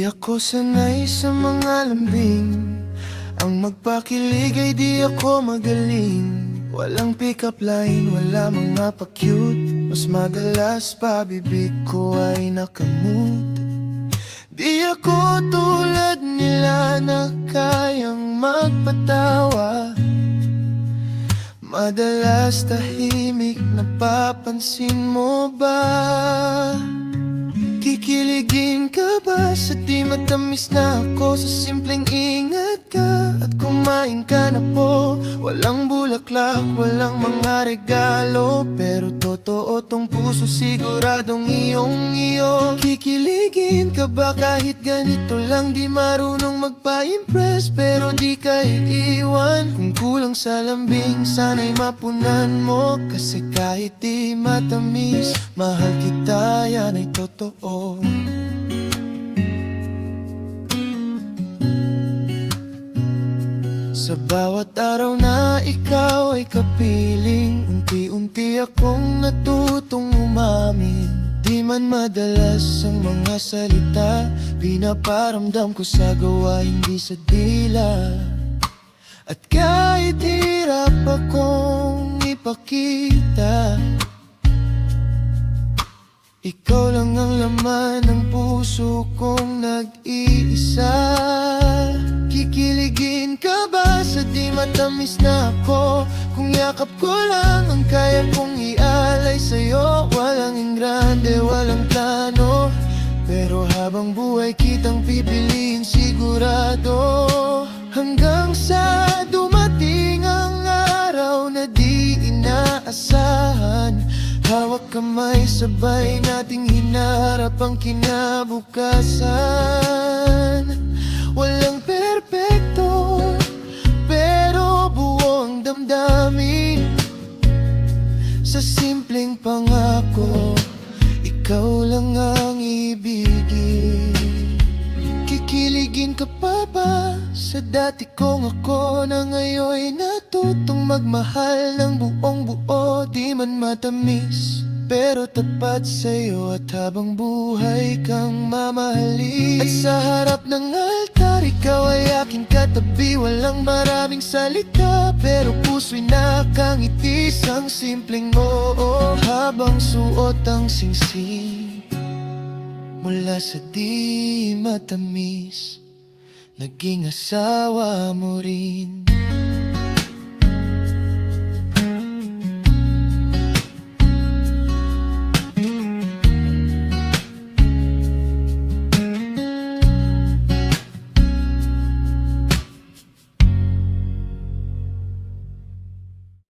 Di ako sanay sa mga lambing, ang magpakilig ay di ako magaling. Walang pick-up line, wala mga pa-cute, mas madalas pa bibig ko ay nakamut. Di ako tulad nila na kayang magpatawa, madalas tahimik, napapansin mo ba? Kikiligin ka ba sa di matamis na ako? Sa simpleng ingat ka at kumain ka na po. Walang bulaklak, walang mga regalo, pero totoo tong puso, siguradong iyong iyo. Kikiligin ka ba kahit ganito lang? Di marunong magpa-impress, pero di ka iiwan. Kung kulang sa lambing, sana'y mapunan mo. Kasi kahit di matamis, mahal kita, yan ay totoo. Sa bawat araw na ikaw ay kapiling, unti-unti akong natutong umamin. Di man madalas ang mga salita, pinaparamdam ko sa gawa, hindi sa dila. At kahit hirap akong ipakita, ikaw lang ang laman ng puso kong nag-iisa. Kikiligin ka ba sa di matamis na ako? Kung yakap ko lang ang kaya kong ialay sa'yo. Walang engrande, walang plano, pero habang buhay kitang pipiliin sigurado. Hanggang sa dumating ang araw na di inaasahan, hawak kamay, sabay nating hinaharap ang kinabukasan. Walang perpekto, pero buo ang damdamin. Sa simpleng pangako, ikaw lang ang ibigin. Kikiligin ka pa ba sa dati kong ako, na ngayon'y natutong magmahal ng buong buo? Di man matamis, pero tapat sa'yo, at habang buhay kang mamahalin. At sa harap ng altar, ikaw ay aking katabi. Walang maraming salita, pero puso'y nakangiti. Ang simpleng oo, habang suot ang singsing. Mula sa di matamis, naging asawa mo rin.